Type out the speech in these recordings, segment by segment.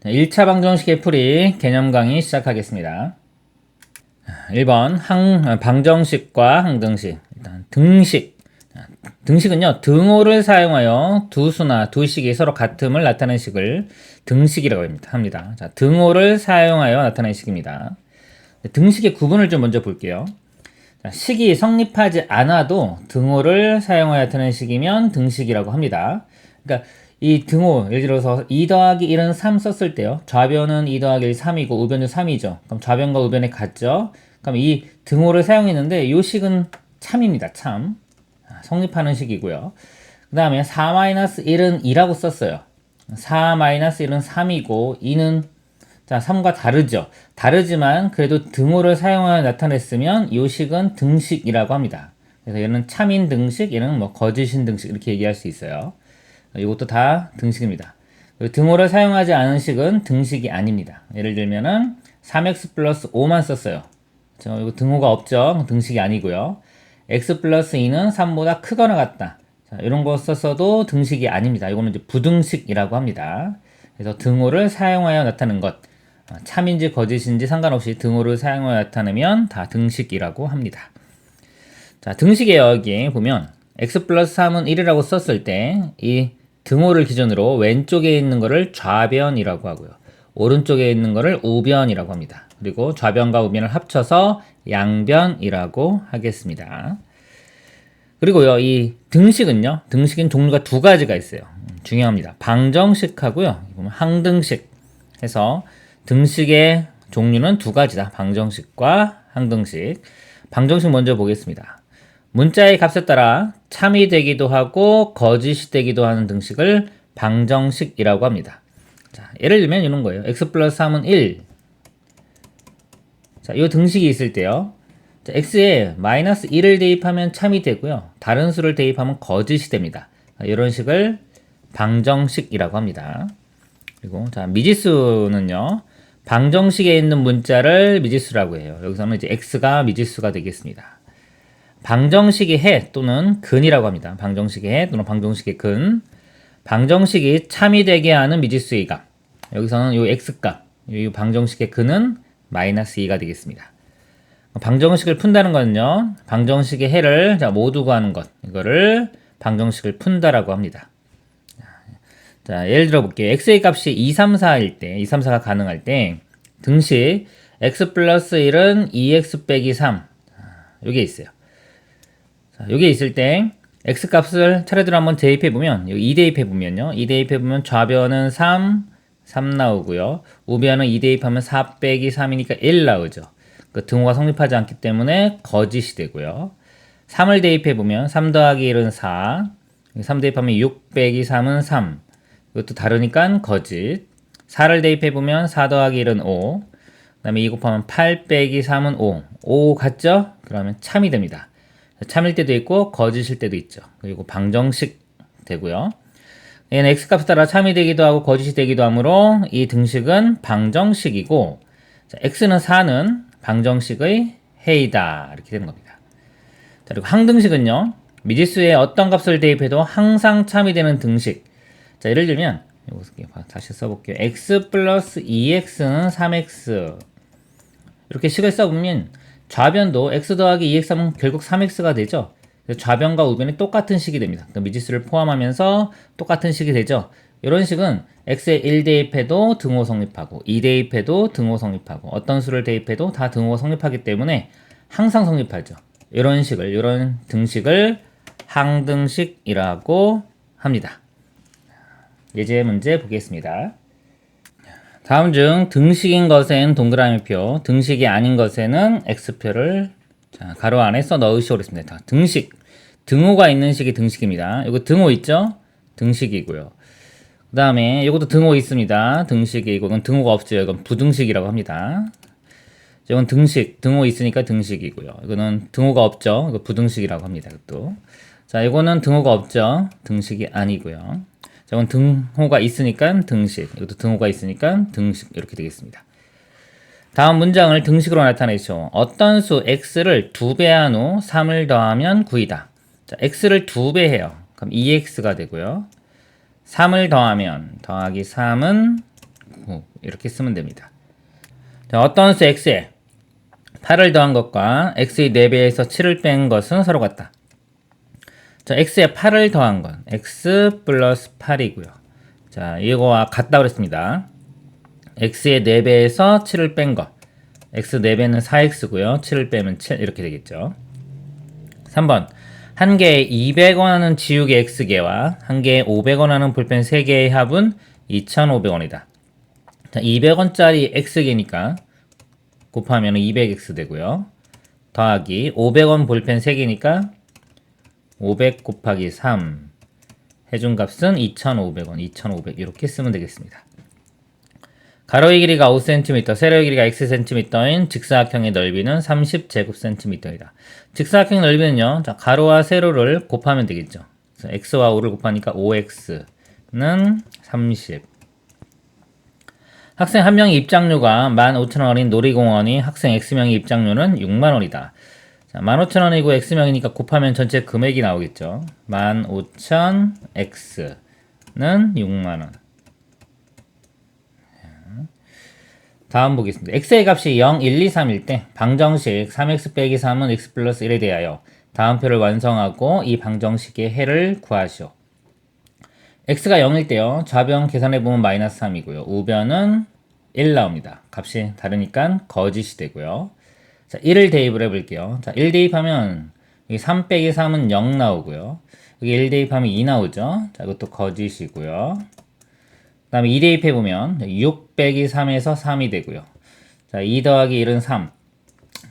1차 방정식의 풀이 개념 강의 시작하겠습니다. 1번 방정식과 항등식. 일단 등식. 등식은요, 등호를 사용하여 두 수나 두 식이 서로 같음을 나타내는 식을 등식이라고 합니다. 자, 등호를 사용하여 나타내는 식입니다. 등식의 구분을 좀 먼저 볼게요. 자, 식이 성립하지 않아도 등호를 사용하여 나타내는 식이면 등식이라고 합니다. 그러니까 이 등호, 예를 들어서 2 더하기 1은 3 썼을 때요. 좌변은 2 더하기 1, 3이고 우변은 3이죠. 그럼 좌변과 우변이 같죠. 그럼 이 등호를 사용했는데 이 식은 참입니다. 참. 성립하는 식이고요. 그 다음에 4-1은 2라고 썼어요. 4-1은 3이고 2는 자 3과 다르죠. 다르지만 그래도 등호를 사용하여 나타냈으면 이 식은 등식이라고 합니다. 그래서 얘는 참인 등식, 얘는 뭐 거짓인 등식 이렇게 얘기할 수 있어요. 이것도 다 등식입니다. 등호를 사용하지 않은 식은 등식이 아닙니다. 예를 들면은 3x 플러스 5만 썼어요. 이거 등호가 없죠. 등식이 아니고요. x 플러스 2는 3보다 크거나 같다. 자, 이런 거 썼어도 등식이 아닙니다. 이거는 이제 부등식이라고 합니다. 그래서 등호를 사용하여 나타내는 것, 참인지 거짓인지 상관없이 등호를 사용하여 나타내면 다 등식이라고 합니다. 자, 등식의 여기 보면 x 플러스 3은 1이라고 썼을 때 이 등호를 기준으로 왼쪽에 있는 거를 좌변이라고 하고요. 오른쪽에 있는 거를 우변이라고 합니다. 그리고 좌변과 우변을 합쳐서 양변이라고 하겠습니다. 그리고요, 이 등식은요, 등식인 종류가 두 가지가 있어요. 중요합니다. 방정식하고요, 보면 항등식 해서 등식의 종류는 두 가지다. 방정식과 항등식. 방정식 먼저 보겠습니다. 문자의 값에 따라 참이 되기도 하고 거짓이 되기도 하는 등식을 방정식이라고 합니다. 자, 예를 들면 이런 거예요. x 플러스 3은 1. 자, 이 등식이 있을 때요. 자, x에 마이너스 1을 대입하면 참이 되고요. 다른 수를 대입하면 거짓이 됩니다. 자, 이런 식을 방정식이라고 합니다. 그리고 자, 미지수는요. 방정식에 있는 문자를 미지수라고 해요. 여기서는 이제 x가 미지수가 되겠습니다. 방정식의 해 또는 근이라고 합니다. 방정식의 해 또는 방정식의 근. 방정식이 참이 되게 하는 미지수의 값. 여기서는 이 x값, 이 방정식의 근은 마이너스 2가 되겠습니다. 방정식을 푼다는 거는요, 방정식의 해를 모두 구하는 것, 이거를 방정식을 푼다라고 합니다. 자, 예를 들어 볼게요. x의 값이 2, 3, 4일 때, 2, 3, 4가 가능할 때, 등식 x 플러스 1은 2x 빼기 3. 요게 있어요. 자, 요게 있을 때, x 값을 차례대로 한번 대입해보면, 2 대입해보면요. 2 대입해보면 좌변은 3 나오고요. 우변은 2 대입하면 4 빼기 3이니까 1 나오죠. 그 등호가 성립하지 않기 때문에 거짓이 되고요. 3을 대입해보면 3 더하기 1은 4. 3 대입하면 6 빼기 3은 3. 이것도 다르니까 거짓. 4를 대입해보면 4 더하기 1은 5. 그 다음에 2 곱하면 8 빼기 3은 5. 5 같죠? 그러면 참이 됩니다. 참일 때도 있고 거짓일 때도 있죠. 그리고 방정식 되고요. 얘는 x값에 따라 참이 되기도 하고 거짓이 되기도 하므로 이 등식은 방정식이고, 자, x는 4는 방정식의 해이다 이렇게 되는 겁니다. 자, 그리고 항등식은요, 미지수에 어떤 값을 대입해도 항상 참이 되는 등식. 자, 예를 들면 다시 써볼게요. x 플러스 2x는 3x 이렇게 식을 써보면 좌변도 x 더하기 2x 하면 결국 3x가 되죠. 좌변과 우변이 똑같은 식이 됩니다. 미지수를 포함하면서 똑같은 식이 되죠. 이런 식은 x에 1 대입해도 등호 성립하고 2 대입해도 등호 성립하고 어떤 수를 대입해도 다 등호가 성립하기 때문에 항상 성립하죠. 이런 식을, 이런 등식을 항등식이라고 합니다. 예제 문제 보겠습니다. 다음 중 등식인 것엔 동그라미표, 등식이 아닌 것에는 x표를 가로 안에 써 넣으시오 그랬습니다. 등식, 등호가 있는 식이 등식입니다. 이거 등호 있죠? 등식이고요. 그 다음에 이것도 등호 있습니다. 등식이고, 이건 등호가 없죠. 이건 부등식이라고 합니다. 이건 등식, 등호 있으니까 등식이고요. 이거는 등호가 없죠. 이거 부등식이라고 합니다. 이것도. 자, 이거는 등호가 없죠. 등식이 아니고요. 자, 이건 등호가 있으니까 등식, 이것도 등호가 있으니까 등식 이렇게 되겠습니다. 다음 문장을 등식으로 나타내죠. 어떤 수 x를 2배한 후 3을 더하면 9이다. 자, x를 2배 해요. 그럼 2x가 되고요. 3을 더하면 더하기 3은 9 이렇게 쓰면 됩니다. 자, 어떤 수 x에 8을 더한 것과 x의 4배에서 7을 뺀 것은 서로 같다. 자, x에 8을 더한 건 x 플러스 8이고요. 자, 이거와 같다 그랬습니다. x의 4배에서 7을 뺀 것. x 4배는 4x고요. 7을 빼면 7 이렇게 되겠죠. 3번. 한 개에 200원 하는 지우개 x개와 한 개에 500원 하는 볼펜 3개의 합은 2,500원이다. 자, 200원짜리 x개니까 곱하면 200x 되고요. 더하기 500원 볼펜 3개니까 500 곱하기 3 해준 값은 2,500원, 2,500 이렇게 쓰면 되겠습니다. 가로의 길이가 5cm, 세로의 길이가 xcm인 직사각형의 넓이는 30제곱cm이다. 직사각형의 넓이는요, 자, 가로와 세로를 곱하면 되겠죠. 그래서 x와 5를 곱하니까 5x는 30. 학생 한 명의 입장료가 15,000원인 놀이공원이 학생 x명의 입장료는 6만원이다. 자, 15,000원이고 x명이니까 곱하면 전체 금액이 나오겠죠. 15,000x는 6만원. 다음 보겠습니다. x의 값이 0, 1, 2, 3일 때 방정식 3x 빼기 3은 x 플러스 1에 대하여 다음 표를 완성하고 이 방정식의 해를 구하시오. x가 0일 때요. 좌변 계산해보면 마이너스 3이고요. 우변은 1 나옵니다. 값이 다르니까 거짓이 되고요. 자, 1을 대입을 해볼게요. 자, 1 대입하면 여기 3 빼기 3은 0 나오고요. 여기 1 대입하면 2 나오죠. 자, 이것도 거짓이고요. 그 다음에 2 대입해보면 6 빼기 3에서 3이 되고요. 자, 2 더하기 1은 3.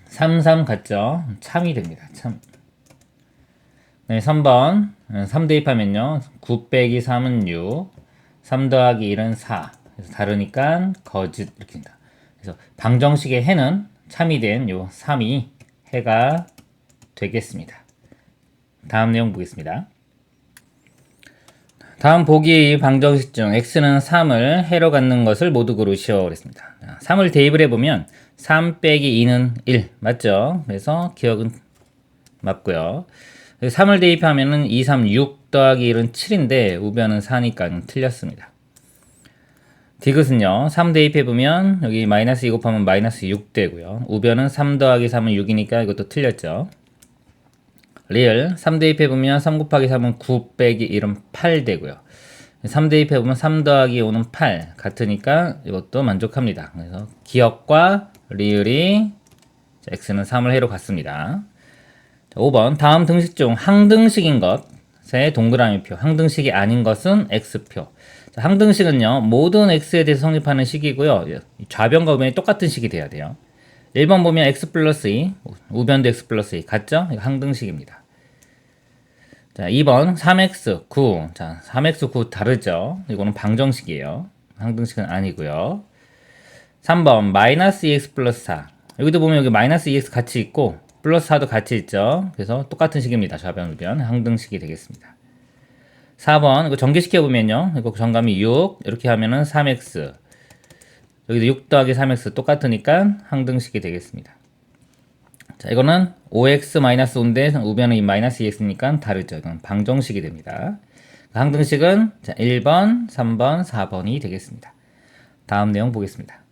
3, 3 같죠? 참이 됩니다. 참. 네, 3번. 3 대입하면요. 9 빼기 3은 6. 3 더하기 1은 4. 그래서 다르니까 거짓 이렇게 됩니다. 그래서 방정식의 해는 참이 된 요 3이 해가 되겠습니다. 다음 내용 보겠습니다. 다음 보기 방정식 중 x는 3을 해로 갖는 것을 모두 고르시오 그랬습니다. 3을 대입을 해보면 3 빼기 2는 1 맞죠? 그래서 기억은 맞고요. 3을 대입하면은 2, 3, 6 더하기 1은 7인데 우변은 4니까 틀렸습니다. 디귿은요. 3 대입해보면 여기 마이너스 2 곱하면 마이너스 6 되고요. 우변은 3 더하기 3은 6이니까 이것도 틀렸죠. 리을 3 대입해보면 3 곱하기 3은 9 빼기 1은 8 되고요. 3 대입해보면 3 더하기 5는 8 같으니까 이것도 만족합니다. 그래서 기억과 리을이 x는 3을 해로 갔습니다. 5번 다음 등식 중 항등식인 것의 동그라미표, 항등식이 아닌 것은 x표. 자, 항등식은요 모든 x에 대해서 성립하는 식이고요. 좌변과 우변이 똑같은 식이 돼야 돼요. 1번 보면 x 플러스 2, 우변도 x 플러스 2 같죠? 이거 항등식입니다. 자, 2번 3x 9. 자, 3x 9 다르죠? 이거는 방정식이에요. 항등식은 아니고요. 3번 마이너스 2x 플러스 4. 여기도 보면 여기 마이너스 2x 같이 있고 플러스 4도 같이 있죠. 그래서 똑같은 식입니다. 좌변, 우변 항등식이 되겠습니다. 4번 이거 전개시켜보면요. 이거 정감이 6 이렇게 하면은 3x 여기도 6 더하기 3x 똑같으니까 항등식이 되겠습니다. 자, 이거는 5x-5인데 우변은 이 마이너스 2x니까 다르죠. 이건 방정식이 됩니다. 항등식은 자, 1번, 3번, 4번이 되겠습니다. 다음 내용 보겠습니다.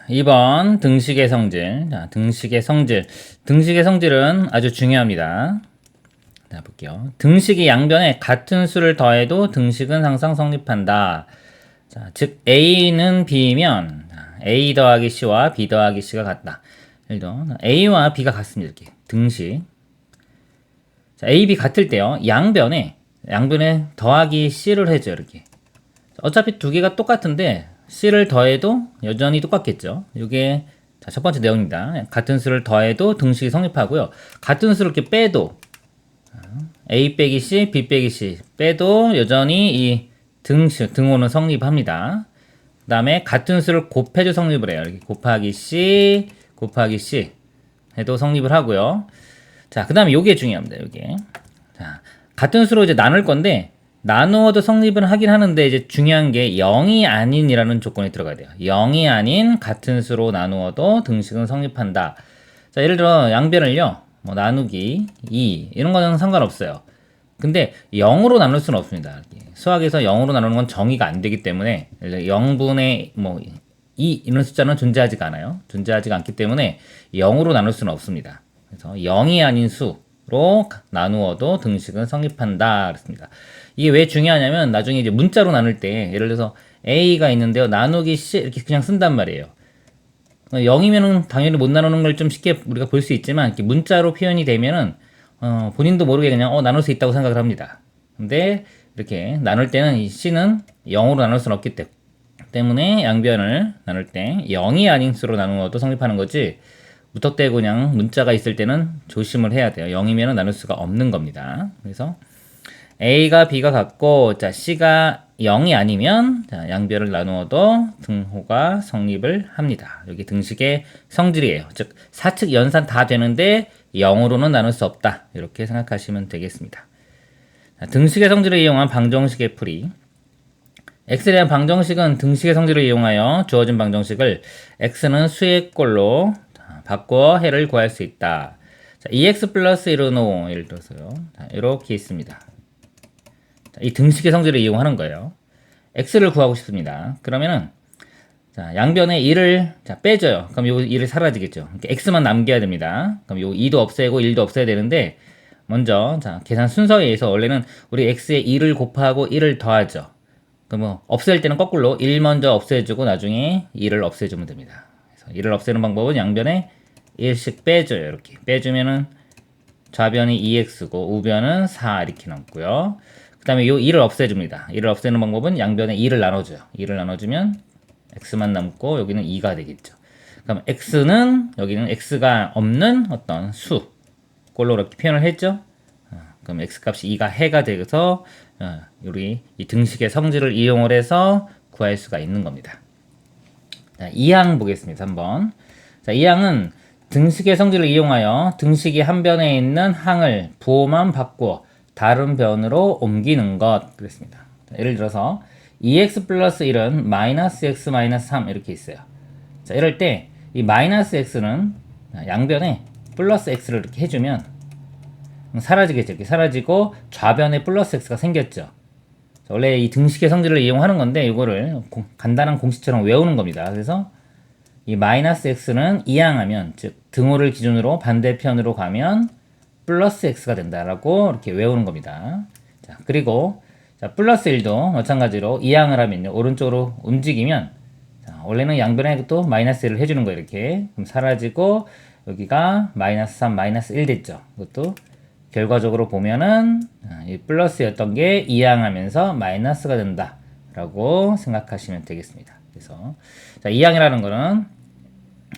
2번 등식의 성질. 자, 등식의 성질. 등식의 성질은 아주 중요합니다. 자, 볼게요. 등식이 양변에 같은 수를 더해도 등식은 항상 성립한다. 자, 즉 A는 B면 A 더하기 C와 B 더하기 C가 같다. 예를 들어 A와 B가 같습니다. 이렇게 등식. 자, A, B 같을 때요. 양변에 더하기 C를 해줘요. 이렇게. 어차피 두 개가 똑같은데 C를 더해도 여전히 똑같겠죠. 이게 자, 첫 번째 내용입니다. 같은 수를 더해도 등식이 성립하고요. 같은 수를 이렇게 빼도 A 빼기 C, B 빼기 C 빼도 여전히 이 등호는 성립합니다. 그 다음에 같은 수를 곱해도 성립을 해요. 이렇게 곱하기 C, 곱하기 C 해도 성립을 하고요. 자, 그 다음에 요게 중요합니다. 요게. 자, 같은 수로 이제 나눌 건데, 나누어도 성립은 하긴 하는데, 이제 중요한 게 0이 아닌이라는 조건이 들어가야 돼요. 0이 아닌 같은 수로 나누어도 등식은 성립한다. 자, 예를 들어 양변을요, 뭐 나누기 2, 이런 거는 상관없어요. 근데 0으로 나눌 수는 없습니다. 수학에서 0으로 나누는 건 정의가 안 되기 때문에 0분의 뭐 2 이런 숫자는 존재하지가 않아요. 존재하지가 않기 때문에 0으로 나눌 수는 없습니다. 그래서 0이 아닌 수로 나누어도 등식은 성립한다 그랬습니다. 이게 왜 중요하냐면 나중에 이제 문자로 나눌 때 예를 들어서 a가 있는데요. 나누기 c 이렇게 그냥 쓴단 말이에요. 0이면은 당연히 못 나누는 걸 좀 쉽게 우리가 볼 수 있지만 이렇게 문자로 표현이 되면은 본인도 모르게 그냥 나눌 수 있다고 생각을 합니다. 근데 이렇게 나눌 때는 이 c는 0으로 나눌 수는 없기 때문에 양변을 나눌 때 0이 아닌 수로 나누어도 성립하는 거지 무턱대고 그냥 문자가 있을 때는 조심을 해야 돼요. 0이면 나눌 수가 없는 겁니다. 그래서 A가 B가 같고 자 C가 0이 아니면 자, 양변을 나누어도 등호가 성립을 합니다. 여기 등식의 성질이에요. 즉 사측 연산 다 되는데 0으로는 나눌 수 없다. 이렇게 생각하시면 되겠습니다. 자, 등식의 성질을 이용한 방정식의 풀이 x에 대한 방정식은 등식의 성질을 이용하여 주어진 방정식을 x는 수의 꼴로 바꿔 해를 구할 수 있다. 자, 2x 플러스 1은 5 예를 들어서요. 자, 이렇게 있습니다. 자, 이 등식의 성질을 이용하는 거예요. x를 구하고 싶습니다. 그러면은 자, 양변에 2를 자, 빼줘요. 그럼 요 2를 사라지겠죠. x만 남겨야 됩니다. 그럼 요 2도 없애고 1도 없애야 되는데 먼저 자, 계산 순서에 의해서 원래는 우리 x에 2를 곱하고 1을 더하죠. 그럼 뭐 없앨 때는 거꾸로 1 먼저 없애주고 나중에 2를 없애주면 됩니다. 그래서 2를 없애는 방법은 양변에 1씩 빼줘요. 이렇게 빼주면은 좌변이 2x고 우변은 4 이렇게 남고요. 그 다음에 이 2를 없애줍니다. 2를 없애는 방법은 양변에 2를 나눠줘요. 2를 나눠주면 x만 남고 여기는 2가 되겠죠. 그럼 x는 여기는 x가 없는 어떤 수 꼴로 이렇게 표현을 했죠. 그럼 x값이 2가 해가 되어서 우리 이 등식의 성질을 이용을 해서 구할 수가 있는 겁니다. 자, 2항 보겠습니다. 한번. 자, 2항은 등식의 성질을 이용하여 등식이 한 변에 있는 항을 부호만 바꾸어 다른 변으로 옮기는 것 그랬습니다. 자, 예를 들어서 2x 플러스 1은 마이너스 x 마이너스 3 이렇게 있어요. 자, 이럴 때 이 마이너스 x는 양변에 플러스 x를 이렇게 해주면 사라지겠죠. 이렇게 사라지고 좌변에 플러스 x가 생겼죠. 원래 이 등식의 성질을 이용하는 건데 이거를 간단한 공식처럼 외우는 겁니다. 그래서 이 마이너스 x는 이항하면 즉 등호를 기준으로 반대편으로 가면 플러스 x가 된다라고 이렇게 외우는 겁니다. 자, 그리고 자, 플러스 1도 마찬가지로 이항을 하면요. 오른쪽으로 움직이면 자, 원래는 양변에 또 마이너스 1을 해주는 거예요. 이렇게 그럼 사라지고 여기가 마이너스 3 마이너스 1 됐죠. 이것도 결과적으로 보면은 이 플러스였던 게 이항하면서 마이너스가 된다라고 생각하시면 되겠습니다. 그래서 자, 이항이라는 거는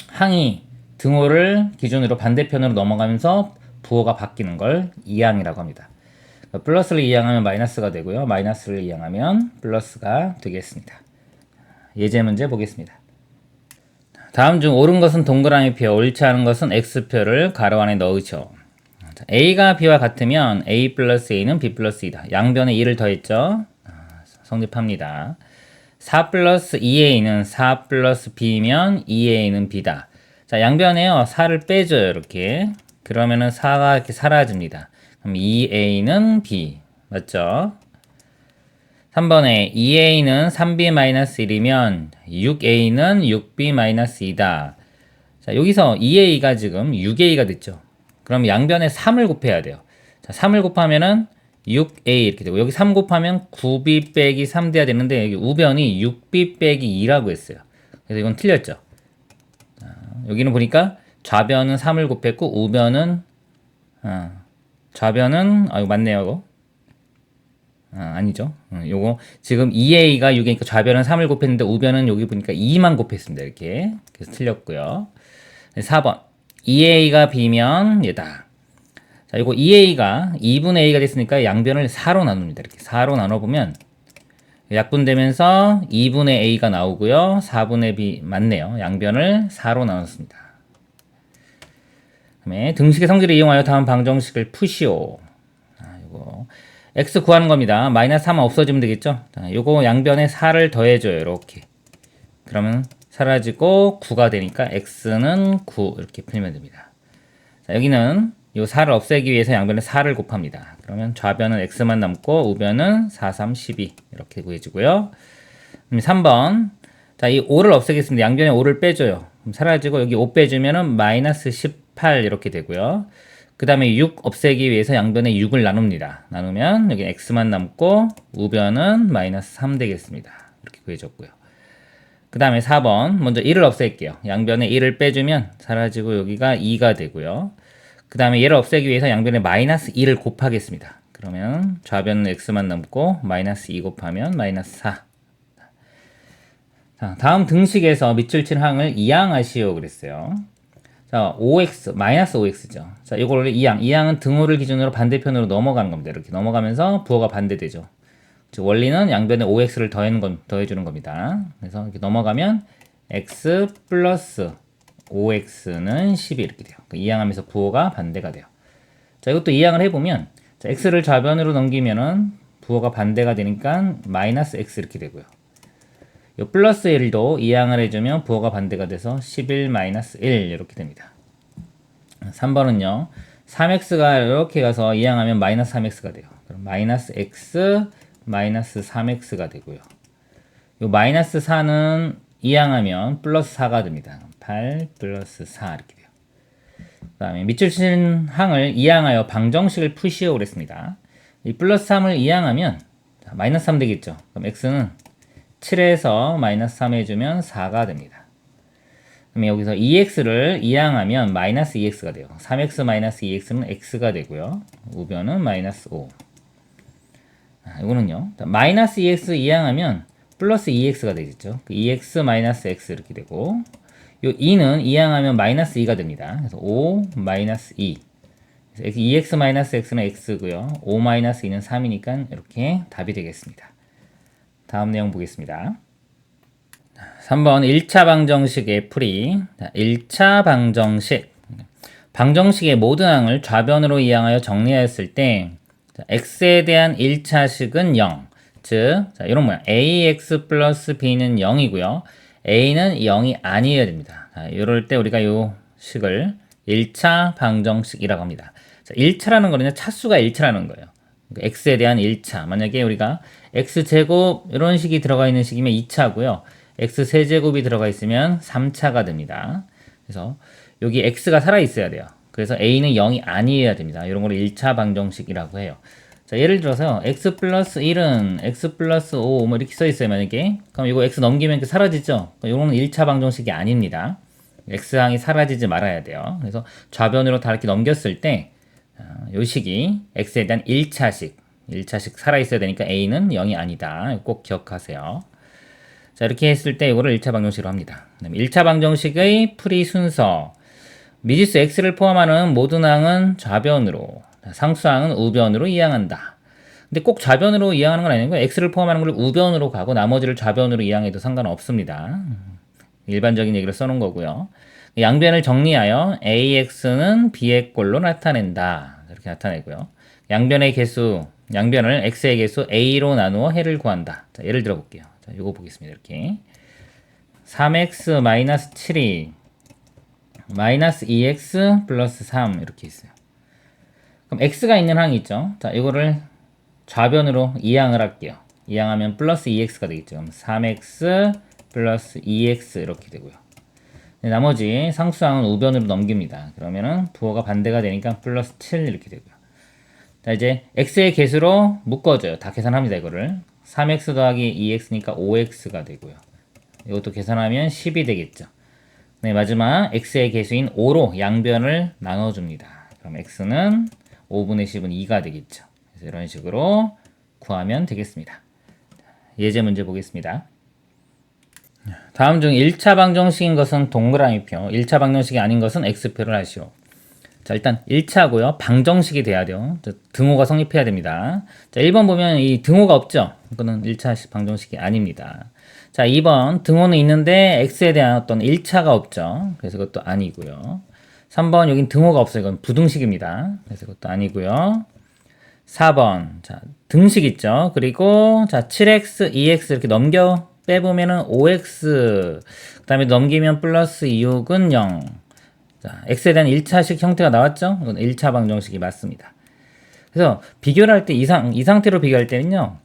항이 등호를 기준으로 반대편으로 넘어가면서 부호가 바뀌는 걸 이항이라고 합니다. 플러스를 이항하면 마이너스가 되고요. 마이너스를 이항하면 플러스가 되겠습니다. 예제 문제 보겠습니다. 다음 중 옳은 것은 동그라미 표, 옳지 않은 것은 x표를 가로 안에 넣으죠. a가 b와 같으면 a 플러스 a는 b 플러스 2다. 양변에 2를 더했죠. 성립합니다. 4 플러스 2a는 4 플러스 b면 2a는 b다. 자, 양변에요 4를 빼줘요. 이렇게. 그러면은 4가 이렇게 사라집니다. 그럼 2a는 b. 맞죠? 3번에 2a는 3b-1이면 6a는 6b-2다. 자, 여기서 2a가 지금 6a가 됐죠. 그럼 양변에 3을 곱해야 돼요. 자, 3을 곱하면은 6a 이렇게 되고 여기 3 곱하면 9b 빼기 3 돼야 되는데 여기 우변이 6b 빼기 2라고 했어요. 그래서 이건 틀렸죠. 자, 여기는 보니까 좌변은 3을 곱했고 우변은 좌변은 이거 맞네요. 이거. 아니죠. 요거 지금 2a가 6이니까 좌변은 3을 곱했는데 우변은 여기 보니까 2만 곱했습니다. 이렇게. 그래서 틀렸고요. 4번 2a가 b면 얘다. 자, 이거 2a가 2분의 a가 됐으니까 양변을 4로 나눕니다. 이렇게 4로 나눠보면 약분되면서 2분의 a가 나오고요. 4분의 b 맞네요. 양변을 4로 나눴습니다. 그다음에 등식의 성질을 이용하여 다음 방정식을 푸시오. 이거 x 구하는 겁니다. 마이너스 3은 없어지면 되겠죠. 자, 요거 양변에 4를 더해줘요. 이렇게. 그러면 사라지고 9가 되니까 x는 9 이렇게 풀면 됩니다. 자, 여기는 요 4를 없애기 위해서 양변에 4를 곱합니다. 그러면 좌변은 x만 남고 우변은 4, 3, 12 이렇게 구해지고요. 그럼 3번 자, 이 5를 없애겠습니다. 양변에 5를 빼줘요. 그럼 사라지고 여기 5 빼주면은 마이너스 18 이렇게 되고요. 그 다음에 6 없애기 위해서 양변에 6을 나눕니다. 나누면 여기 x만 남고 우변은 마이너스 3 되겠습니다. 이렇게 구해졌고요. 그 다음에 4번 먼저 1을 없앨게요. 양변에 1을 빼주면 사라지고 여기가 2가 되고요. 그 다음에 얘를 없애기 위해서 양변에 마이너스 2를 곱하겠습니다. 그러면 좌변은 x만 남고 마이너스 2 곱하면 마이너스 4. 자, 다음 등식에서 밑줄 친 항을 이항하시오 그랬어요. 자, 5x, 마이너스 5x죠. 자, 이거를 이항은 등호를 기준으로 반대편으로 넘어가는 겁니다. 이렇게 넘어가면서 부호가 반대되죠. 즉, 원리는 양변에 5x를 더해주는 겁니다. 그래서 이렇게 넘어가면 x 플러스 5x는 12 이렇게 돼요. 이항하면서 부호가 반대가 돼요. 자, 이것도 이항을 해보면, 자, x를 좌변으로 넘기면은 부호가 반대가 되니까 마이너스 x 이렇게 되고요. 요 플러스 1도 이항을 해주면 부호가 반대가 돼서 11 마이너스 1 이렇게 됩니다. 3번은요. 3x가 이렇게 가서 이항하면 마이너스 3x가 돼요. 그럼 마이너스 x 마이너스 3x가 되고요. 요 마이너스 4는 이항하면 플러스 4가 됩니다. 8 플러스 4 이렇게 돼요. 그 다음에 밑줄 친 항을 이항하여 방정식을 푸시오 그랬습니다. 이 플러스 3을 이항하면 마이너스 3 되겠죠. 그럼 x는 7에서 마이너스 3 해주면 4가 됩니다. 그럼 여기서 2x를 이항하면 마이너스 2x가 돼요. 3x 마이너스 2x는 x가 되고요. 우변은 마이너스 5. 이거는요. 마이너스 2x 이항하면 플러스 2x가 되겠죠. 2x 마이너스 x 이렇게 되고 요 2는 이항하면 마이너스 2가 됩니다. 그래서 5 마이너스 2. 그래서 2x 마이너스 x는 x고요. 5 마이너스 2는 3이니까 이렇게 답이 되겠습니다. 다음 내용 보겠습니다. 3번 1차 방정식의 풀이. 1차 방정식. 방정식의 모든 항을 좌변으로 이항하여 정리하였을 때 x에 대한 1차식은 0. 즉, 자, 이런 모양. ax 플러스 b는 0이고요. a는 0이 아니어야 됩니다. 자, 이럴 때 우리가 이 식을 1차 방정식이라고 합니다. 자, 1차라는 거는 차수가 1차라는 거예요. 그러니까 x에 대한 1차. 만약에 우리가 x제곱 이런 식이 들어가 있는 식이면 2차고요. x세제곱이 들어가 있으면 3차가 됩니다. 그래서 여기 x가 살아있어야 돼요. 그래서 a는 0이 아니어야 됩니다. 이런 걸 1차 방정식이라고 해요. 자, 예를 들어서 x 플러스 1은 x 플러스 5 뭐 이렇게 써있어요. 만약에 그럼 이거 x 넘기면 이렇게 사라지죠. 이거는 1차 방정식이 아닙니다. x항이 사라지지 말아야 돼요. 그래서 좌변으로 다 이렇게 넘겼을 때 요 식이 x에 대한 1차식 살아있어야 되니까 a는 0이 아니다. 꼭 기억하세요. 자, 이렇게 했을 때 이거를 1차 방정식으로 합니다. 1차 방정식의 풀이 순서. 미지수 x를 포함하는 모든 항은 좌변으로, 상수항은 우변으로 이항한다. 근데 꼭 좌변으로 이항하는 건 아니고 x를 포함하는 걸 우변으로 가고 나머지를 좌변으로 이항해도 상관없습니다. 일반적인 얘기를 써놓은 거고요. 양변을 정리하여 ax는 b의 꼴로 나타낸다. 이렇게 나타내고요. 양변의 개수, 양변을 x의 개수 a로 나누어 해를 구한다. 자, 예를 들어 볼게요. 자, 요거 보겠습니다. 이렇게 3x 마이너스 7이 마이너스 2x 플러스 3 이렇게 있어요. 그럼 x가 있는 항이 있죠. 자, 이거를 좌변으로 이항을 할게요. 이항하면 플러스 2x가 되겠죠. 그럼 3x 플러스 2x 이렇게 되고요. 나머지 상수항은 우변으로 넘깁니다. 그러면은 부호가 반대가 되니까 플러스 7 이렇게 되고요. 자, 이제 x의 개수로 묶어줘요. 다 계산합니다. 이거를 3x 더하기 2x니까 5x가 되고요. 이것도 계산하면 10이 되겠죠. 네, 마지막 x의 개수인 5로 양변을 나눠줍니다. 그럼 x는 5분의 10은 2가 되겠죠. 그래서 이런 식으로 구하면 되겠습니다. 예제 문제 보겠습니다. 다음 중 1차 방정식인 것은 동그라미표, 1차 방정식이 아닌 것은 x표를 하시오. 자, 일단 1차고요. 방정식이 돼야 돼요. 등호가 성립해야 됩니다. 자, 1번 보면 이 등호가 없죠? 이거는 1차 방정식이 아닙니다. 자, 2번 등호는 있는데 x에 대한 어떤 1차가 없죠. 그래서 그것도 아니고요. 3번 여긴 등호가 없어요. 이건 부등식입니다. 그래서 그것도 아니고요. 4번 자, 등식 있죠. 그리고 자, 7x, 2x 이렇게 빼보면은 5x 그 다음에 넘기면 플러스 2, 6은 0 자, x에 대한 1차식 형태가 나왔죠? 이건 1차 방정식이 맞습니다. 그래서 비교를 할 때 이 상태로 비교할 때는요.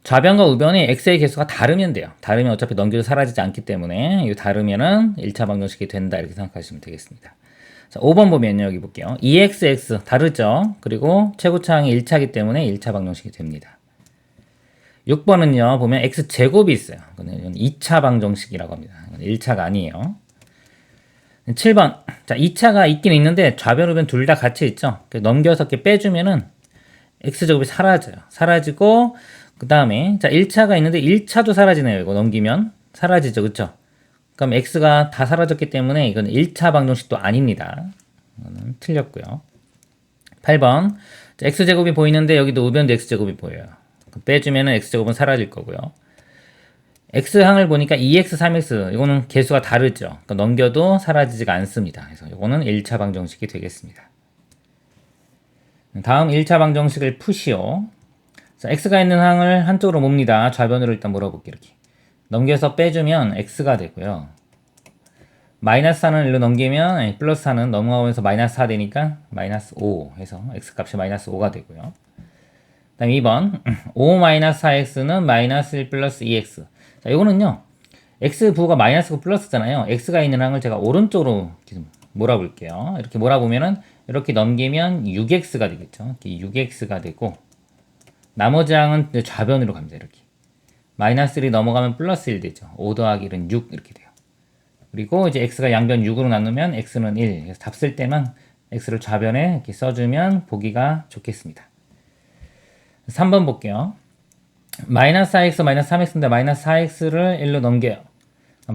좌변과 우변의 x의 개수가 다르면 돼요. 다르면 어차피 넘겨도 사라지지 않기 때문에 이거 다르면은 1차 방정식이 된다 이렇게 생각하시면 되겠습니다. 자, 5번 보면요. 여기 볼게요. 2xx 다르죠? 그리고 최고차항이 1차이기 때문에 1차 방정식이 됩니다. 6번은요. 보면 x제곱이 있어요. 이건 2차 방정식이라고 합니다. 1차가 아니에요. 7번. 자, 2차가 있긴 있는데 좌변 우변 둘 다 같이 있죠. 넘겨서 이렇게 빼주면은 x제곱이 사라져요. 사라지고 그 다음에 자 1차가 있는데 1차도 사라지네요. 이거 넘기면 사라지죠. 그쵸? 그럼 x가 다 사라졌기 때문에 이건 1차 방정식도 아닙니다. 이거는 틀렸고요. 8번. 자, x제곱이 보이는데 여기도 우변도 x제곱이 보여요. 빼주면은 x제곱은 사라질 거고요. x항을 보니까 2x, 3x 이거는 개수가 다르죠. 그러니까 넘겨도 사라지지가 않습니다. 그래서 이거는 1차 방정식이 되겠습니다. 다음 1차 방정식을 푸시오. 자, x가 있는 항을 한쪽으로 몹니다. 좌변으로 일단 몰아볼게요. 이렇게 넘겨서 빼주면 x가 되고요. 마이너스 4는 일로 넘기면 플러스 4는 넘어가면서 마이너스 4 되니까 마이너스 5 해서 x값이 마이너스 5가 되고요. 그 다음 2번 5 마이너스 4x는 마이너스 1 플러스 2x. 자, 이거는요 x 부호가 마이너스고 플러스잖아요. x가 있는 항을 제가 오른쪽으로 몰아볼게요. 이렇게 몰아보면은 이렇게 넘기면 6x가 되겠죠. 이렇게 6x가 되고 나머지 항은 좌변으로 갑니다. 이렇게 마이너스 1이 넘어가면 플러스 1 되죠. 5 더하기 1은 6 이렇게 돼요. 그리고 이제 x가 양변 6으로 나누면 x는 1. 그래서 답 쓸 때만 x를 좌변에 이렇게 써주면 보기가 좋겠습니다. 3번 볼게요. 마이너스 4x 마이너스 3x인데 마이너스 4x를 1로 넘겨요.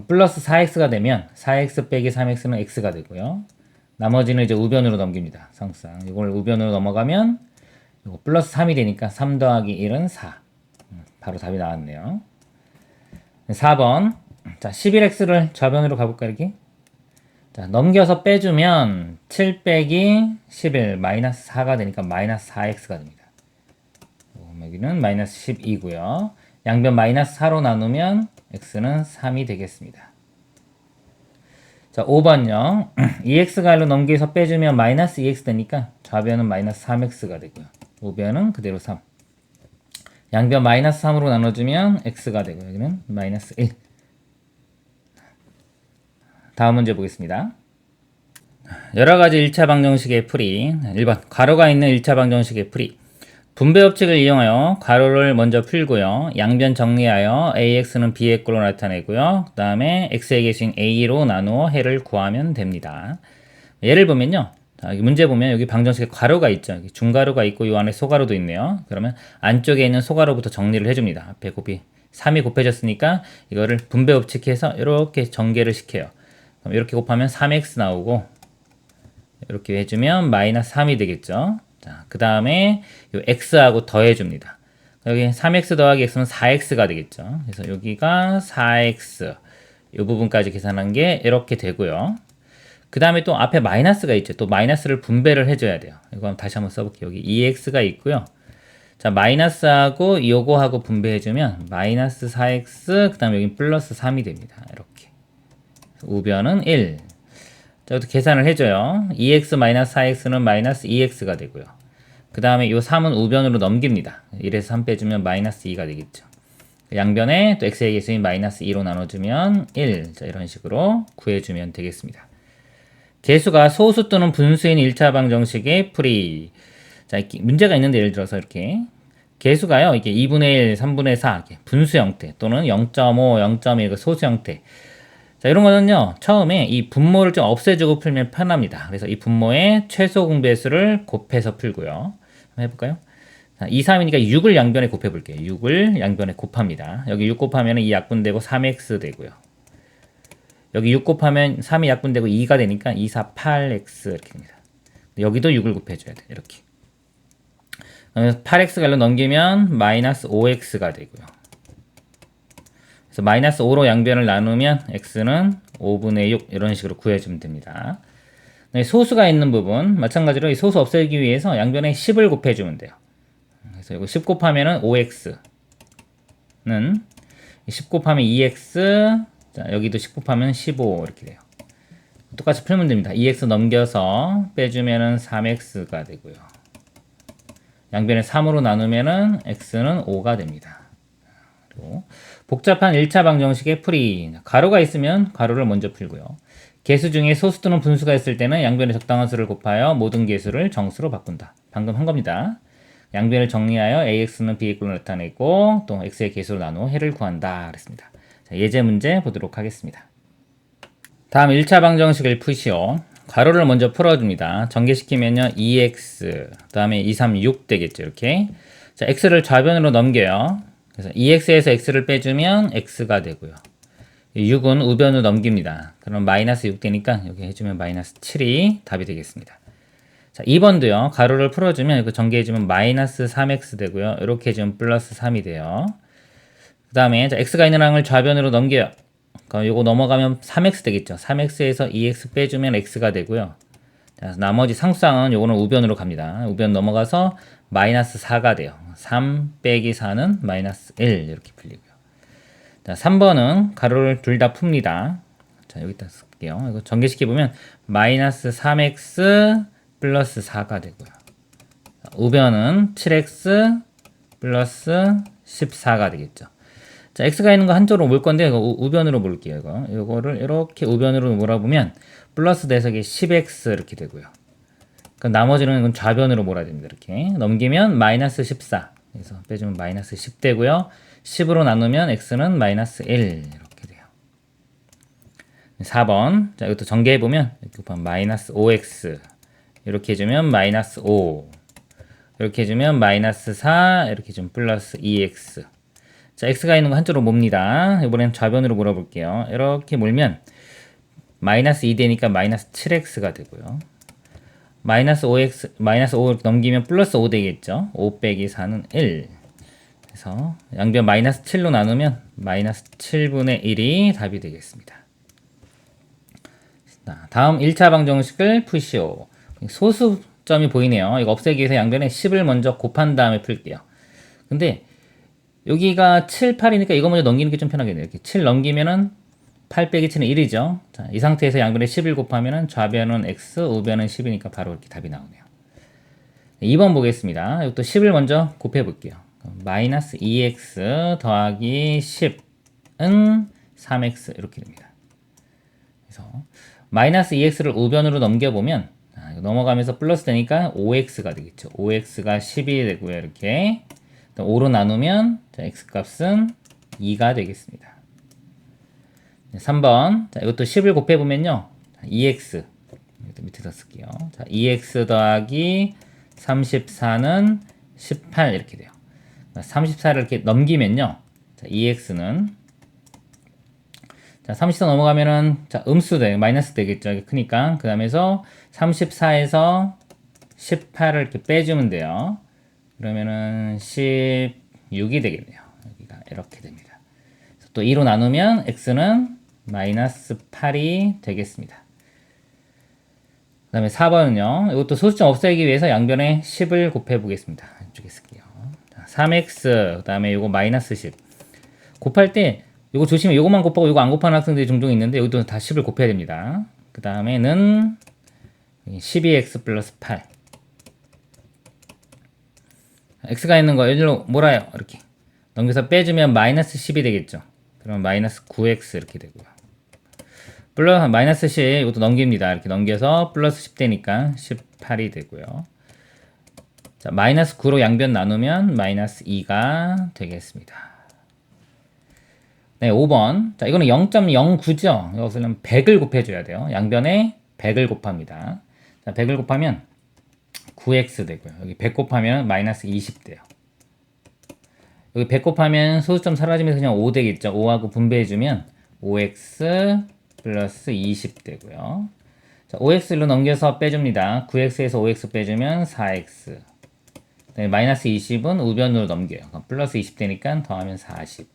플러스 4x가 되면 4x 빼기 3x는 x가 되고요. 나머지는 이제 우변으로 넘깁니다. 상수항. 이걸 우변으로 넘어가면 이거 플러스 3이 되니까 3 더하기 1은 4. 바로 답이 나왔네요. 4번. 자, 11x를 좌변으로 가볼까요, 이렇게? 자, 넘겨서 빼주면 7 빼기 11 마이너스 4가 되니까 마이너스 4x가 됩니다. 여기는 마이너스 12고요. 양변 마이너스 4로 나누면 x는 3이 되겠습니다. 자, 5번요. 2x가 1로 넘겨서 빼주면 마이너스 2x 되니까 좌변은 마이너스 3x가 되고요. 우변은 그대로 3. 양변 마이너스 3으로 나눠주면 x가 되고 여기는 마이너스 1. 다음 문제 보겠습니다. 여러가지 1차 방정식의 풀이. 1번 괄호가 있는 1차 방정식의 풀이. 분배 법칙을 이용하여 괄호를 먼저 풀고요. 양변 정리하여 ax는 b의 꼴로 나타내고요. 그 다음에 x의 개수인 a로 나누어 해를 구하면 됩니다. 예를 보면요. 자, 문제 보면 여기 방정식에 괄호가 있죠. 여기 중괄호가 있고 이 안에 소괄호도 있네요. 그러면 안쪽에 있는 소괄호부터 정리를 해줍니다. 앞에 곱이 3이 곱해졌으니까 이거를 분배 법칙해서 이렇게 전개를 시켜요. 그럼 이렇게 곱하면 3x 나오고 이렇게 해주면 마이너스 3이 되겠죠. 자, 그 다음에 요 x하고 더해줍니다. 여기 3x 더하기 x는 4x가 되겠죠. 그래서 여기가 4x 이 부분까지 계산한 게 이렇게 되고요. 그 다음에 또 앞에 마이너스가 있죠. 또 마이너스를 분배를 해줘야 돼요. 이거 다시 한번 써볼게요. 여기 2x가 있고요. 자, 마이너스하고 요거하고 분배해주면 마이너스 4x 그 다음에 여기 플러스 3이 됩니다. 이렇게 우변은 1. 자, 이것도 계산을 해줘요. 2x 마이너스 4x는 마이너스 2x가 되고요. 그 다음에 이 3은 우변으로 넘깁니다. 1에서 3 빼주면 마이너스 2가 되겠죠. 양변에 또 x의 개수인 마이너스 2로 나눠주면 1. 자, 이런 식으로 구해주면 되겠습니다. 개수가 소수 또는 분수인 1차 방정식의 풀이. 자, 이렇게 문제가 있는데 예를 들어서 이렇게 개수가요. 이게 2분의 1, 3분의 4 이렇게 분수 형태 또는 0.5, 0.1 소수 형태. 자, 이런 거는요. 처음에 이 분모를 좀 없애주고 풀면 편합니다. 그래서 이 분모의 최소 공배수를 곱해서 풀고요. 한번 해볼까요? 자, 2, 3이니까 6을 양변에 곱해볼게요. 6을 양변에 곱합니다. 여기 6 곱하면 2 약분되고 3x 되고요. 여기 6 곱하면 3이 약분되고 2가 되니까 2, 4, 8x 이렇게 됩니다. 여기도 6을 곱해줘야 돼요. 이렇게. 8x가 1로 넘기면 마이너스 5x가 되고요. 그래서 마이너스 5로 양변을 나누면 x는 5분의 6 이런 식으로 구해주면 됩니다. 소수가 있는 부분 마찬가지로 이 소수 없애기 위해서 양변에 10을 곱해주면 돼요. 그래서 이거 10 곱하면 5x는 10 곱하면 2x 자, 여기도 10 곱하면 15 이렇게 돼요. 똑같이 풀면 됩니다. 2x 넘겨서 빼주면은 3x가 되고요. 양변을 3으로 나누면은 x는 5가 됩니다. 그리고 복잡한 1차 방정식의 풀이. 가로가 있으면 가로를 먼저 풀고요. 개수 중에 소수 또는 분수가 있을 때는 양변의 적당한 수를 곱하여 모든 개수를 정수로 바꾼다. 방금 한 겁니다. 양변을 정리하여 ax는 b의 꼴로 나타내고 또 x의 개수로 나누어 해를 구한다 그랬습니다. 자, 예제 문제 보도록 하겠습니다. 다음 1차 방정식을 푸시오. 가로를 먼저 풀어줍니다. 전개시키면요 2x 그 다음에 2, 3, 6 되겠죠. 이렇게. 자, x를 좌변으로 넘겨요. 그래서 2x에서 x를 빼주면 x가 되고요. 6은 우변으로 넘깁니다. 그럼 마이너스 6 되니까 여기 해주면 마이너스 7이 답이 되겠습니다. 자, 2번도요. 가로를 풀어주면 이거 전개해주면 마이너스 3x 되고요. 이렇게 해주면 플러스 3이 돼요. 그 다음에 x가 있는 항을 좌변으로 넘겨요. 그럼 요거 넘어가면 3x 되겠죠. 3x에서 2x 빼주면 x가 되고요. 자, 나머지 상수항은 요거는 우변으로 갑니다. 우변 넘어가서 마이너스 4가 돼요. 3 빼기 4는 마이너스 1 이렇게 풀리고요. 자, 3번은 가로를 둘 다 풉니다. 자, 여기다 쓸게요. 이거 전개시켜보면 마이너스 3x 플러스 4가 되고요. 자, 우변은 7x 플러스 14가 되겠죠. 자, x가 있는 거 한쪽으로 몰 건데 이거 우변으로 몰게요. 이거를 이렇게 우변으로 몰아보면 플러스 대석이 10x 이렇게 되고요. 그럼 나머지는 이건 좌변으로 몰아야 됩니다. 이렇게 넘기면 마이너스 14. 그래서 빼주면 마이너스 10 되고요. 10으로 나누면 x는 마이너스 1 이렇게 돼요. 4번. 자, 이것도 전개해보면 이렇게 보면 마이너스 5x 이렇게 해주면 마이너스 5 이렇게 해주면 마이너스 4 이렇게 해주면 플러스 2x. 자, x가 있는 거 한쪽으로 몹니다. 이번엔 좌변으로 몰아볼게요. 이렇게 몰면 마이너스 2 되니까 마이너스 7x가 되고요. 마이너스 5x, 마이너스 5 넘기면 플러스 5 되겠죠. 5 빼기 4는 1. 그래서 양변 마이너스 7로 나누면 마이너스 7분의 1이 답이 되겠습니다. 자, 다음 1차 방정식을 푸시오. 소수점이 보이네요. 이거 없애기 위해서 양변에 10을 먼저 곱한 다음에 풀게요. 근데 여기가 7, 8이니까 이거 먼저 넘기는 게 좀 편하겠네요. 이렇게 7 넘기면은 8 빼기 7은 1이죠. 자, 이 상태에서 양변에 10을 곱하면은 좌변은 x, 우변은 10이니까 바로 이렇게 답이 나오네요. 2번 보겠습니다. 이것도 10을 먼저 곱해 볼게요. 마이너스 2x 더하기 10은 3x 이렇게 됩니다. 그래서 마이너스 2x를 우변으로 넘겨보면 넘어가면서 플러스 되니까 5x가 되겠죠. 5x가 10이 되고요. 이렇게 5로 나누면 자, x값은 2가 되겠습니다. 3번. 자, 이것도 10을 곱해보면요. 2x. 밑에다 쓸게요. 자, 2x 더하기 34는 18 이렇게 돼요. 34를 이렇게 넘기면요. 자, 2x는 자, 34 넘어가면은 자, 음수 돼. 마이너스 되겠죠. 이게 크니까. 그 다음에서 34에서 18을 이렇게 빼주면 돼요. 그러면은 16이 되겠네요. 여기가 이렇게 됩니다. 또 2로 나누면 x는 마이너스 8이 되겠습니다. 그 다음에 4번은요. 이것도 소수점 없애기 위해서 양변에 10을 곱해 보겠습니다. 이쪽에 쓸게요. 3x 그 다음에 이거 마이너스 10 곱할 때 이거 조심해. 이거만 곱하고 이거 안 곱하는 학생들이 종종 있는데 여기도 다 10을 곱해야 됩니다. 그 다음에는 12x 플러스 8 x가 있는 거 여기로 몰아요. 이렇게 넘겨서 빼주면 마이너스 10이 되겠죠. 그러면 마이너스 9x 이렇게 되고요. 플러스 마이너스 10 이것도 넘깁니다. 이렇게 넘겨서 플러스 10 되니까 18이 되고요. 자, 마이너스 9로 양변 나누면 마이너스 2가 되겠습니다. 네, 5번. 자, 이거는 0.09죠. 이것은 100을 곱해줘야 돼요. 양변에 100을 곱합니다. 자, 100을 곱하면 9x 되고요. 여기 100 곱하면 마이너스 20 돼요. 여기 100 곱하면 소수점 사라지면서 그냥 5 되겠죠. 5하고 분배해주면 5x 플러스 20 되고요. 자, 5x로 넘겨서 빼줍니다. 9x에서 5x 빼주면 4x. 마이너스 20은 우변으로 넘겨요. 플러스 20 되니까 더하면 40.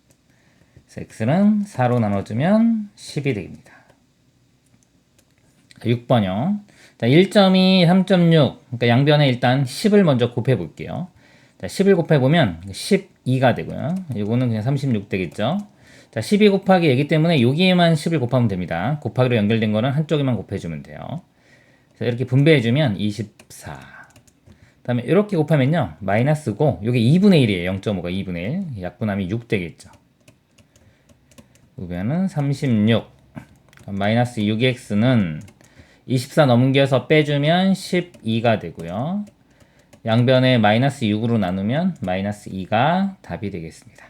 그래서 x는 4로 나눠주면 10이 됩니다. 6번요. 자, 1.2, 3.6. 그러니까 양변에 일단 10을 먼저 곱해 볼게요. 자, 10을 곱해 보면 12가 되고요. 이거는 그냥 36 되겠죠. 자, 12 곱하기 얘기 때문에 여기에만 10을 곱하면 됩니다. 곱하기로 연결된 거는 한쪽에만 곱해주면 돼요. 그래서 이렇게 분배해주면 24. 다음에 이렇게 곱하면요. 마이너스고, 요게 2분의 1이에요. 0.5가 2분의 1. 약분하면 6 되겠죠. 그러면은 36. 마이너스 6x는 24 넘겨서 빼주면 12가 되고요. 양변에 마이너스 6으로 나누면 마이너스 2가 답이 되겠습니다.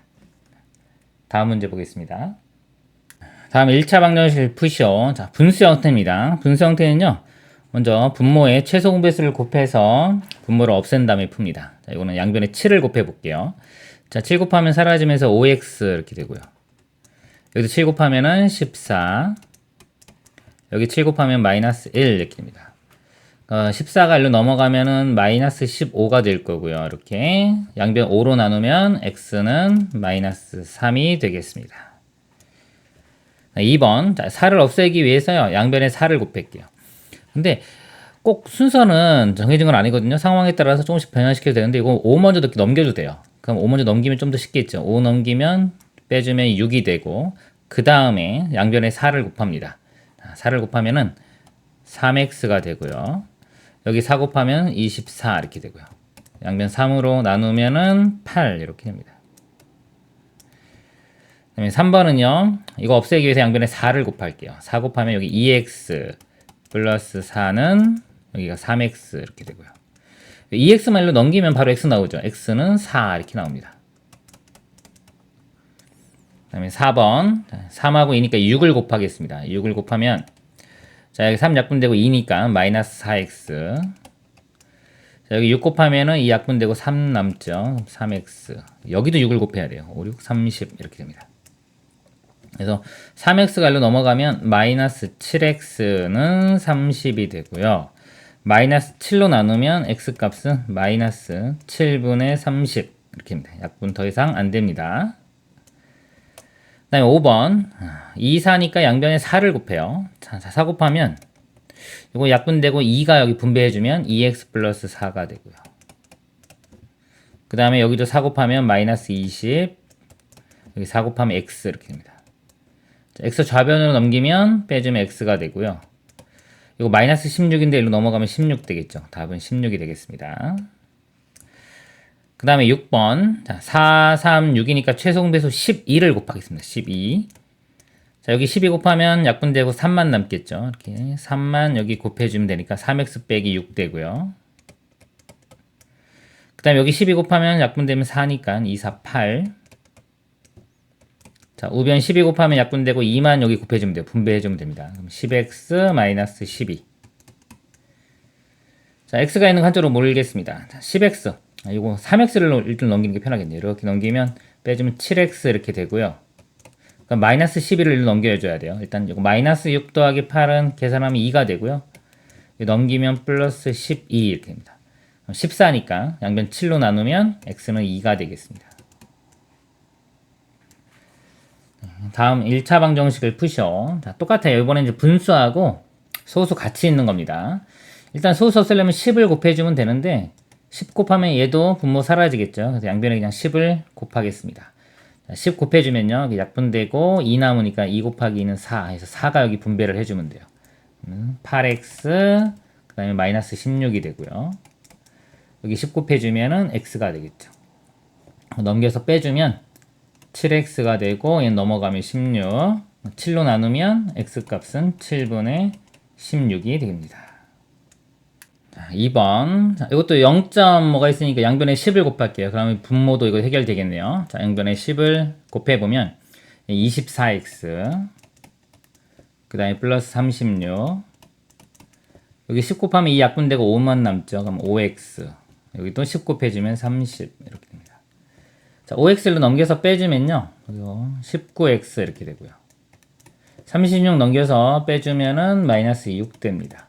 다음 문제 보겠습니다. 다음 1차 방정식 푸시오. 자, 분수 형태입니다. 분수 형태는요. 먼저 분모의 최소 공배수를 곱해서 분모를 없앤 다음에 풉니다. 자, 이거는 양변에 7을 곱해 볼게요. 자, 7 곱하면 사라지면서 5x 이렇게 되고요. 여기도 7 곱하면은 14. 여기 7 곱하면 마이너스 1 이렇게 됩니다. 14가 1로 넘어가면은 마이너스 15가 될 거고요. 이렇게 양변 5로 나누면 x는 마이너스 3이 되겠습니다. 2번. 자, 4를 없애기 위해서요. 양변에 4를 곱할게요. 근데 꼭 순서는 정해진 건 아니거든요. 상황에 따라서 조금씩 변화시켜도 되는데 이거 5 먼저 이렇게 넘겨도 돼요. 그럼 5 먼저 넘기면 좀 더 쉽겠죠. 5 넘기면 빼주면 6이 되고 그 다음에 양변에 4를 곱합니다. 4를 곱하면은 3x가 되고요. 여기 4 곱하면 24 이렇게 되고요. 양변 3으로 나누면은 8 이렇게 됩니다. 그다음에 3번은요. 이거 없애기 위해서 양변에 4를 곱할게요. 4 곱하면 여기 2x 플러스 4는 여기가 3x 이렇게 되고요. 2x만 1로 넘기면 바로 x 나오죠. x는 4 이렇게 나옵니다. 그 다음에 4번 3하고 2니까 6을 곱하겠습니다. 6을 곱하면 자 여기 3 약분되고 2니까 마이너스 4x. 자 여기 6 곱하면은 2 약분되고 3 남죠. 3x. 여기도 6을 곱해야 돼요. 5, 6, 30 이렇게 됩니다. 그래서 3x가 1로 넘어가면 마이너스 7x는 30이 되고요. 마이너스 7로 나누면 x값은 마이너스 7분의 30 이렇게 됩니다. 약분 더 이상 안 됩니다. 그 다음에 5번 2, 4니까 양변에 4를 곱해요. 자, 4 곱하면 이거 약분되고 2가 여기 분배해주면 2x 플러스 4가 되고요. 그 다음에 여기도 4 곱하면 마이너스 20 여기 4 곱하면 x 이렇게 됩니다. 자, x 좌변으로 넘기면 빼주면 x가 되고요. 이거 마이너스 16인데 일로 넘어가면 16 되겠죠. 답은 16이 되겠습니다. 그 다음에 6번. 자, 4, 3, 6이니까 최소 공배수 12를 곱하겠습니다. 12. 자, 여기 12 곱하면 약분되고 3만 남겠죠. 이렇게 3만 여기 곱해주면 되니까 3x 빼기 6 되고요. 그 다음에 여기 12 곱하면 약분되면 4니까 2, 4, 8. 자, 우변 12 곱하면 약분되고 2만 여기 곱해주면 돼요. 분배해주면 됩니다. 그럼 10x 마이너스 12. 자, x가 있는 거 한쪽으로 몰겠습니다. 자, 10x. 이거 3x를 일단 넘기는 게 편하겠네요. 이렇게 넘기면 빼주면 7x 이렇게 되고요. 그럼 마이너스 11을 넘겨줘야 돼요. 일단 이거 마이너스 6 더하기 8은 계산하면 2가 되고요. 넘기면 플러스 12 이렇게 됩니다. 14니까 양변 7로 나누면 x는 2가 되겠습니다. 다음 1차 방정식을 푸셔. 자, 똑같아요. 이번엔 이제 분수하고 소수 같이 있는 겁니다. 일단 소수 없애려면 10을 곱해주면 되는데 10 곱하면 얘도 분모 사라지겠죠. 그래서 양변에 그냥 10을 곱하겠습니다. 자, 10 곱해주면요. 약분되고 2 남으니까 2 곱하기 2는 4 해서 4가 여기 분배를 해주면 돼요. 8x 그 다음에 마이너스 16이 되고요. 여기 10 곱해주면은 x가 되겠죠. 넘겨서 빼주면 7x가 되고 얘는 넘어가면 16 7로 나누면 x값은 7분의 16이 됩니다. 자, 2번 자, 이것도 0점 뭐가 있으니까 양변에 10을 곱할게요. 그러면 분모도 이거 해결되겠네요. 자, 양변에 10을 곱해보면 24x 그 다음에 플러스 36 여기 10 곱하면 2 약분되고 5만 남죠. 그럼 5x 여기도 10 곱해주면 30 이렇게 됩니다. 자, 5x를 넘겨서 빼주면요. 19x 이렇게 되고요. 36 넘겨서 빼주면은 마이너스 6 됩니다.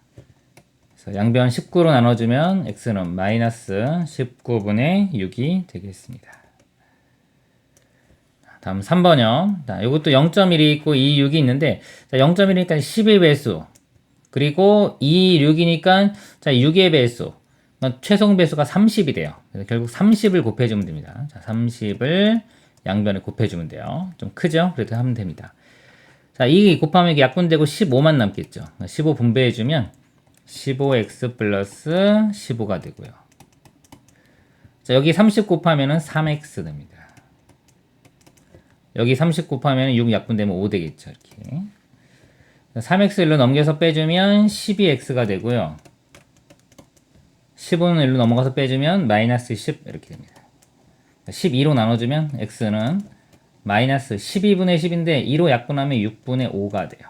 그래서 양변 19로 나눠주면 x는 마이너스 19분의 6이 되겠습니다. 다음 3번이요. 자, 이것도 0.1이 있고 2, 6이 있는데, 자, 0.1이니까 11배수. 그리고 2, 6이니까, 자, 6의 배수. 최소 배수가 30이 돼요. 그래서 결국 30을 곱해주면 됩니다. 자, 30을 양변에 곱해주면 돼요. 좀 크죠? 그래도 하면 됩니다. 자, 이 곱하면 이게 약분되고 15만 남겠죠. 15 분배해주면 15x 플러스 15가 되고요. 자, 여기 30 곱하면은 3x 됩니다. 여기 30 곱하면 6 약분되면 5 되겠죠. 이렇게. 3x 일로 넘겨서 빼주면 12x가 되고요. 15는 일로 넘어가서 빼주면 마이너스 10 이렇게 됩니다. 12로 나눠주면 x는 마이너스 12분의 10인데 2로 약분하면 6분의 5가 돼요.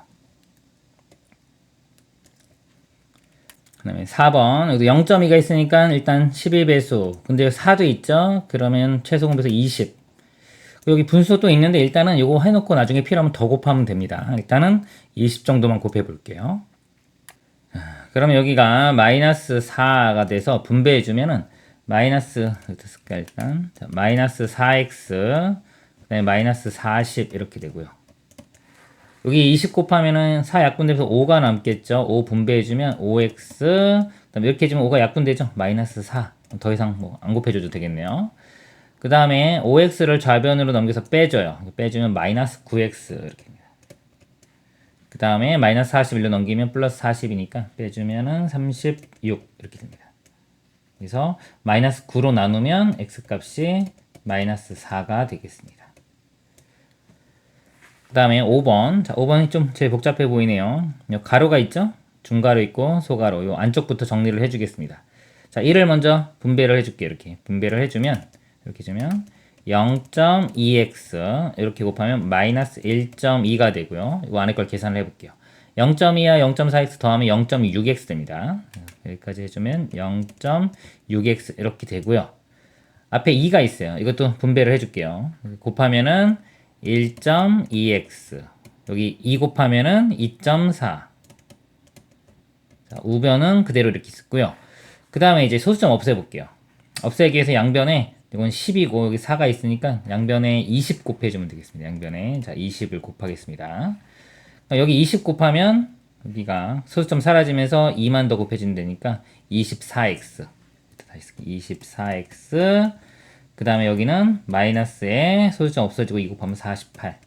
그 다음에 4번 여기도 0.2가 있으니까 일단 11배수 근데 4도 있죠. 그러면 최소 공배수 20. 여기 분수 또 있는데 일단은 이거 해놓고 나중에 필요하면 더 곱하면 됩니다. 일단은 20 정도만 곱해 볼게요. 그러면 여기가 마이너스 4가 돼서 분배해 주면은 마이너스 어떻을까 일단 자, 마이너스 4x 그다음에 마이너스 40 이렇게 되고요. 여기 20 곱하면은 4 약분되면서 5가 남겠죠. 5 분배해 주면 5x 그다음에 이렇게 해주면 5가 약분되죠. 마이너스 4. 더 이상 뭐 안 곱해줘도 되겠네요. 그 다음에 5x를 좌변으로 넘겨서 빼줘요. 빼주면 마이너스 9x 이렇게 됩니다. 그 다음에 마이너스 41로 넘기면 플러스 40이니까 빼주면은 36 이렇게 됩니다. 그래서 마이너스 9로 나누면 x값이 마이너스 4가 되겠습니다. 그 다음에 5번. 자, 5번이 좀 제일 복잡해 보이네요. 가로가 있죠? 중가로 있고 소가로. 요 안쪽부터 정리를 해주겠습니다. 자, 1을 먼저 분배를 해줄게. 이렇게 분배를 해주면 이렇게 주면 0.2x 이렇게 곱하면 마이너스 1.2가 되고요. 이거 안에 걸 계산을 해볼게요. 0.2와 0.4x 더하면 0.6x 됩니다. 여기까지 해주면 0.6x 이렇게 되고요. 앞에 2가 있어요. 이것도 분배를 해줄게요. 곱하면은 1.2x 여기 2 곱하면은 2.4 자, 우변은 그대로 이렇게 있고요. 그 다음에 이제 소수점 없애볼게요. 없애기 위해서 양변에 이건 10이고 여기 4가 있으니까 양변에 20 곱해주면 되겠습니다. 양변에 자 20을 곱하겠습니다. 여기 20 곱하면 여기가 소수점 사라지면서 2만 더 곱해주면 되니까 24x 24x 그 다음에 여기는 마이너스에 소수점 없어지고 2 곱하면 48.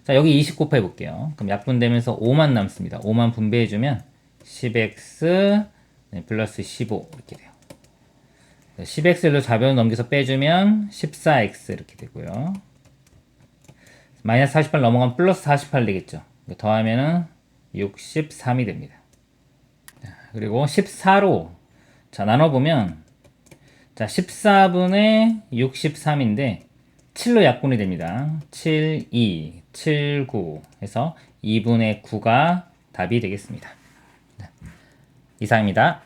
자 여기 20 곱해 볼게요. 그럼 약분되면서 5만 남습니다. 5만 분배해주면 10x 플러스 15 이렇게 돼요. 10x를 좌변으로 넘겨서 빼주면 14x 이렇게 되고요. 마이너스 48 넘어가면 플러스 48 되겠죠. 더하면은 63이 됩니다. 그리고 14로 자 나눠보면 자 14분의 63인데 7로 약분이 됩니다. 7, 2, 7, 9 해서 2분의 9가 답이 되겠습니다. 이상입니다.